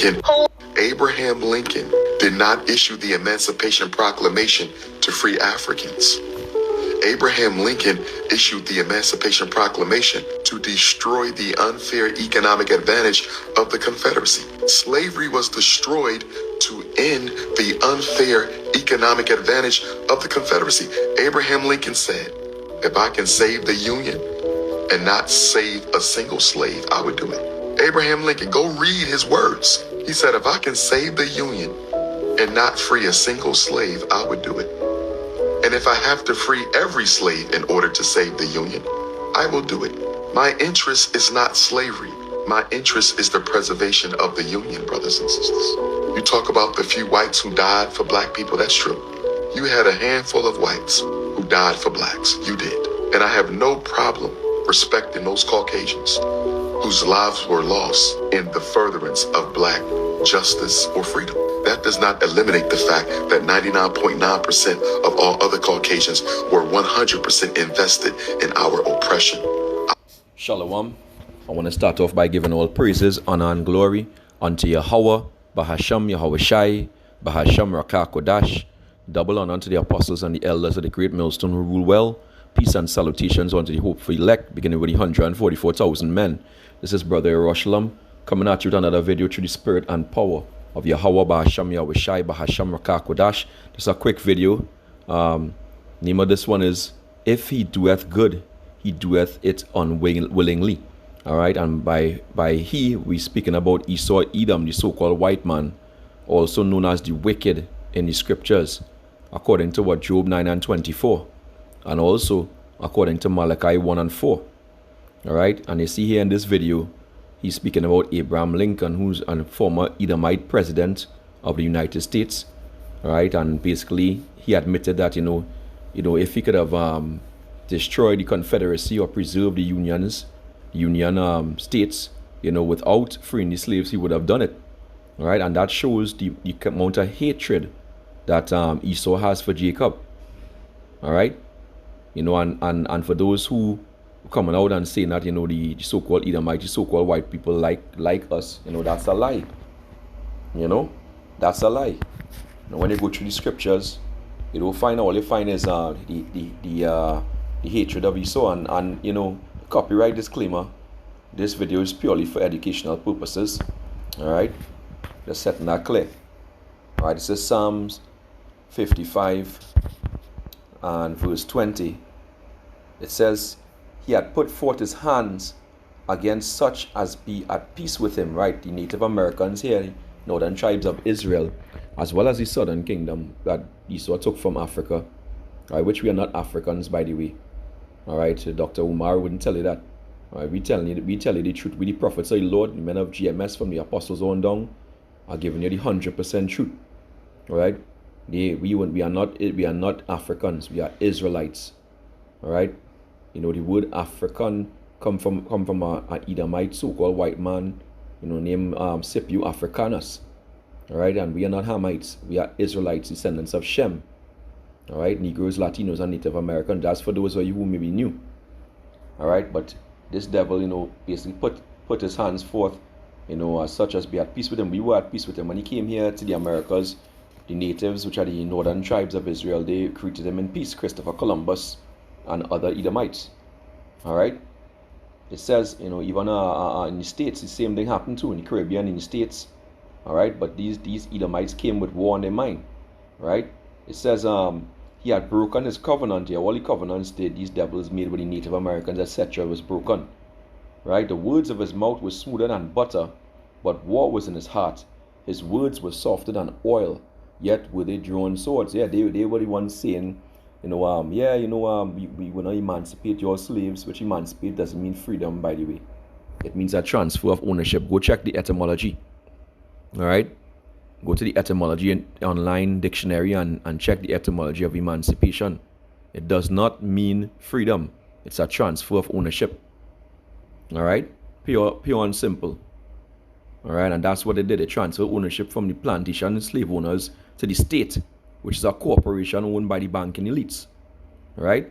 Abraham Lincoln did not issue the Emancipation Proclamation to free Africans. Abraham Lincoln issued the Emancipation Proclamation to destroy the unfair economic advantage of the Confederacy. Slavery was destroyed to end the unfair economic advantage of the Confederacy. Abraham Lincoln said, if I can save the Union and not save a single slave, I would do it. Abraham Lincoln, go read his words. He said, if I can save the Union and not free a single slave, I would do it. And if I have to free every slave in order to save the Union, I will do it. My interest is not slavery. My interest is the preservation of the Union, brothers and sisters. You talk about the few whites who died for black people. That's true. You had a handful of whites who died for blacks. You did. And I have no problem respecting those Caucasians whose lives were lost in the furtherance of black justice or freedom. That does not eliminate the fact that 99.9% of all other Caucasians were 100% invested in our oppression. Shalom. I want to start off by giving all praises, honor, and glory unto Yahweh, Bahasham Yahweh Shai, Bahasham Rakah Kodash. Double honor unto the apostles and the elders of the great millstone who rule well. Peace and salutations unto the hopeful elect, beginning with the 144,000 men. This is Brother Yerushalayim coming at you with another video through the spirit and power of Yahweh, Bahasham Yahweh Shai, Bahasham Rakah Kodash. Just a quick video. Name of this one is, if he doeth good, he doeth it unwillingly. All right, and by he, we speaking about Esau, Edom, the so-called white man, also known as the wicked in the scriptures, according to what Job 9 and 24, and also according to Malachi 1 and 4. All right, and you see here in this video, he's speaking about Abraham Lincoln, who's a former Edomite president of the United States. All right, and basically he admitted that if he could have destroyed the Confederacy or preserved the Union states, without freeing the slaves, he would have done it. All right, and that shows the amount of hatred that Esau has for Jacob. All right, and for those who coming out and saying that the so-called Edomite, the so-called white people like us, that's a lie. That's a lie. Now, when you go through the scriptures, all you find is the hatred of Esau, and copyright disclaimer. This video is purely for educational purposes. All right, just setting that clear. All right, this is Psalms 55 and verse 20. It says, he had put forth his hands against such as be at peace with him. Right, the Native Americans here, the northern tribes of Israel, as well as the southern kingdom that Esau took from Africa, right, which we are not Africans, by the way. All right, so Dr. Umar wouldn't tell you that. All right, we tell you the truth. We the prophets of the Lord, the men of GMS from the apostles on down, are giving you the 100% truth. All right, we are not Africans. We are Israelites. All right, the word African come from a Edomite, so-called white man, named Scipio Africanus. All right, and we are not Hamites. We are Israelites, descendants of Shem. All right, Negroes, Latinos, and Native Americans. That's for those of you who may be new. All right, but this devil, basically put his hands forth, as such as be at peace with him. We were at peace with him when he came here to the Americas. The natives, which are the northern tribes of Israel, they greeted him in peace. Christopher Columbus and other Edomites. All right, it says, even in the States, the same thing happened too, in the Caribbean, in the States. All right, but these Edomites came with war on their mind. Right, it says he had broken his covenant here. All the covenants these devils made with the Native Americans, etc., was broken. Right, the words of his mouth were smoother than butter, but war was in his heart. His words were softer than oil, yet were they drawn swords. Yeah, they were the ones saying, we want to emancipate your slaves, which emancipate doesn't mean freedom, by the way. It means a transfer of ownership. Go check the etymology. All right, go to the etymology online dictionary and check the etymology of emancipation. It does not mean freedom. It's a transfer of ownership. All right, pure and simple. All right, and that's what they did. They transferred ownership from the plantation slave owners to the state, which is a corporation owned by the banking elites. All right,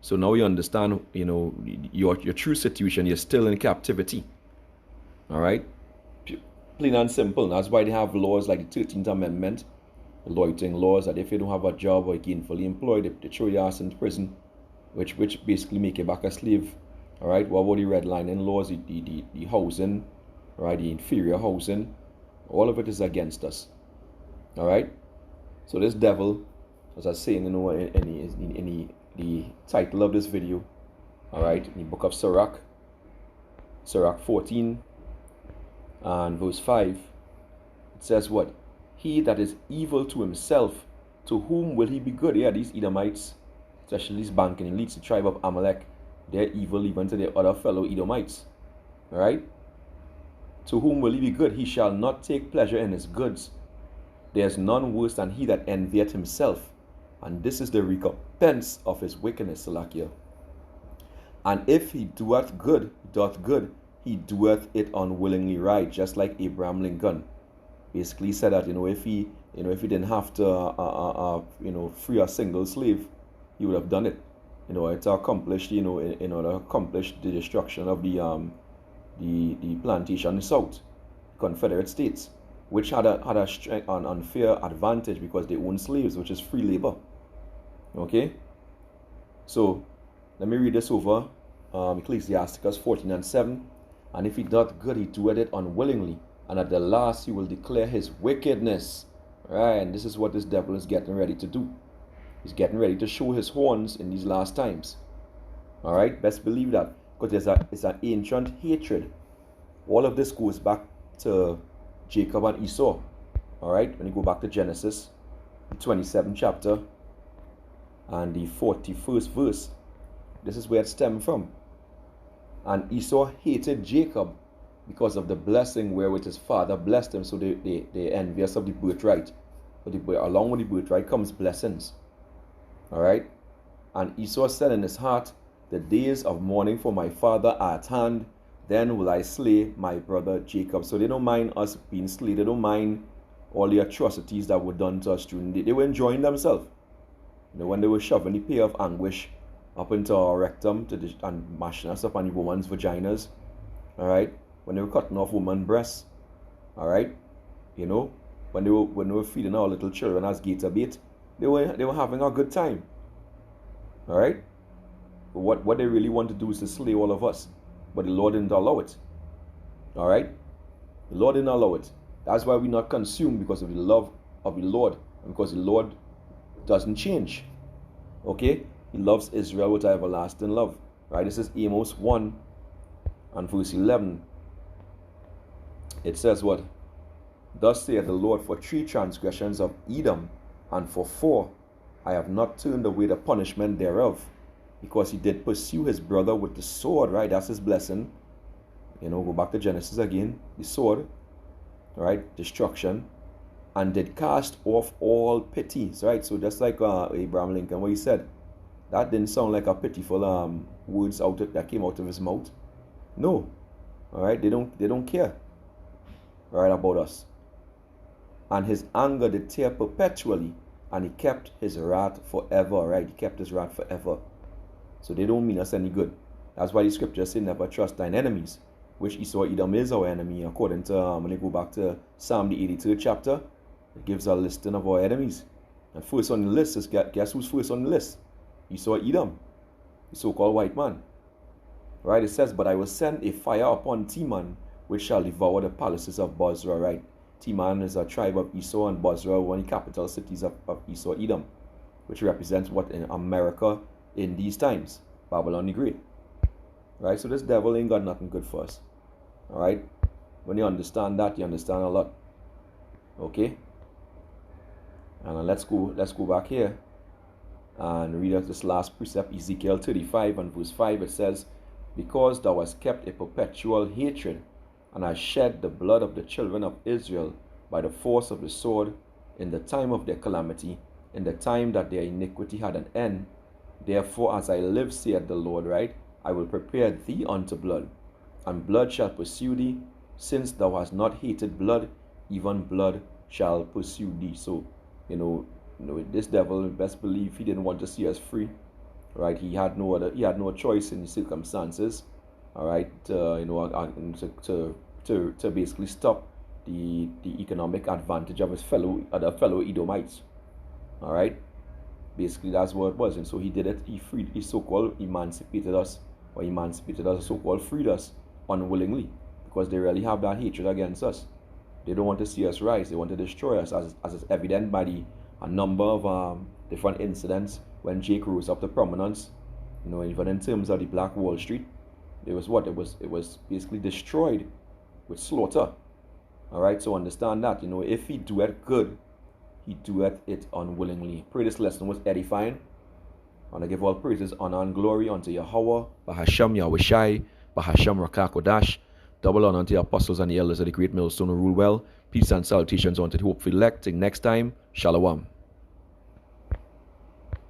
so now you understand, your true situation. You're still in captivity. All right, Plain and simple. That's why they have laws like the 13th Amendment, the loitering laws, that if you don't have a job or you're gainfully employed, they throw your ass into prison, which basically make you back a slave. All right. What about the redlining laws, the housing, right? The inferior housing, all of it is against us. All right. So this devil, as I was saying, in the title of this video, all right, in the book of Sirach 14 and verse 5, it says what? He that is evil to himself, to whom will he be good? Yeah, these Edomites, especially these banking elites, the tribe of Amalek, they're evil even to their other fellow Edomites. All right? To whom will he be good? He shall not take pleasure in his goods. There is none worse than he that envieth himself, and this is the recompense of his wickedness, Salakia. And if he doth good, he doeth it unwillingly, right? Just like Abraham Lincoln basically said that, if he didn't have to, free a single slave, he would have done it. It's accomplished, in order to accomplish the destruction of the plantation in the South, Confederate States, which had an unfair advantage because they owned slaves, which is free labor. Okay? So, let me read this over. Ecclesiasticus 14 and 7. And if he doth good, he doeth it unwillingly, and at the last he will declare his wickedness. Right? And this is what this devil is getting ready to do. He's getting ready to show his horns in these last times. All right? Best believe that, because it's an ancient hatred. All of this goes back to Jacob and Esau. All right? When you go back to Genesis, the 27th chapter, and the 41st verse, this is where it stemmed from. And Esau hated Jacob because of the blessing wherewith his father blessed him. So they're envious of the birthright. But along with the birthright comes blessings. All right? And Esau said in his heart, the days of mourning for my father are at hand, then will I slay my brother Jacob. So they don't mind us being slain. They don't mind all the atrocities that were done to us. They were enjoying themselves. When they were shoving the pear of anguish up into our rectum and mashing us up on the woman's vaginas. All right? When they were cutting off women's breasts. All right? When they were feeding our little children as gator bait, they were having a good time. All right? But what they really want to do is to slay all of us. But the Lord didn't allow it. All right? The Lord didn't allow it. That's why we're not consumed, because of the love of the Lord. And because the Lord doesn't change. Okay? He loves Israel with everlasting love. Right? This is Amos 1 and verse 11. It says what? Thus saith the Lord, for 3 transgressions of Edom, and for 4 I have not turned away the punishment thereof, because he did pursue his brother with the sword. Right? That's his blessing. Go back to Genesis again. The sword. Right? Destruction. And did cast off all pities. Right? So just like Abraham Lincoln, what he said, that didn't sound like a pitiful words that came out of his mouth. No. All right? They don't care. Right, about us. And his anger did tear perpetually, and he kept his wrath forever. Right? He kept his wrath forever. So they don't mean us any good. That's why the scriptures say, never trust thine enemies, which Esau Edom is our enemy, according to, when you go back to Psalm the 83rd chapter, it gives a listing of our enemies. And first on the list is, guess who's first on the list? Esau Edom, the so-called white man. Right? It says, but I will send a fire upon Teman, which shall devour the palaces of Bozrah. Right? Teman is a tribe of Esau, and Bozrah, one of the capital cities of Esau Edom, which represents what in America in these times, Babylon the Great. Right? So this devil ain't got nothing good for us. All right? When you understand that, you understand a lot. Okay? And let's go back here and read out this last precept, Ezekiel 35 and verse 5. It says, because thou hast kept a perpetual hatred, and hast shed the blood of the children of Israel by the force of the sword in the time of their calamity, in the time that their iniquity had an end. Therefore, as I live, saith the Lord, right, I will prepare thee unto blood, and blood shall pursue thee, since thou hast not hated blood, even blood shall pursue thee. So, this devil, best believe he didn't want to see us free, right? He had no choice in the circumstances, all right, to basically stop the economic advantage of his fellow Edomites. All right, basically that's what it was, and so he did it. He so-called emancipated us, so-called freed us unwillingly, because they really have that hatred against us. They don't want to see us rise. They want to destroy us, as is evident by a number of different incidents when Jake rose up to prominence. Even in terms of the Black Wall Street, it was basically destroyed with slaughter. All right, so understand that. If he doeth good, he doeth it unwillingly. Pray this lesson was edifying. And I give all praises, honor, and glory unto Yahweh, Bahasham Yahushai, Bahasham Rakakodash. Double honor unto the apostles and the elders of the great millstone who rule well. Peace and salutations unto the hopeful elect. Till next time, Shalom.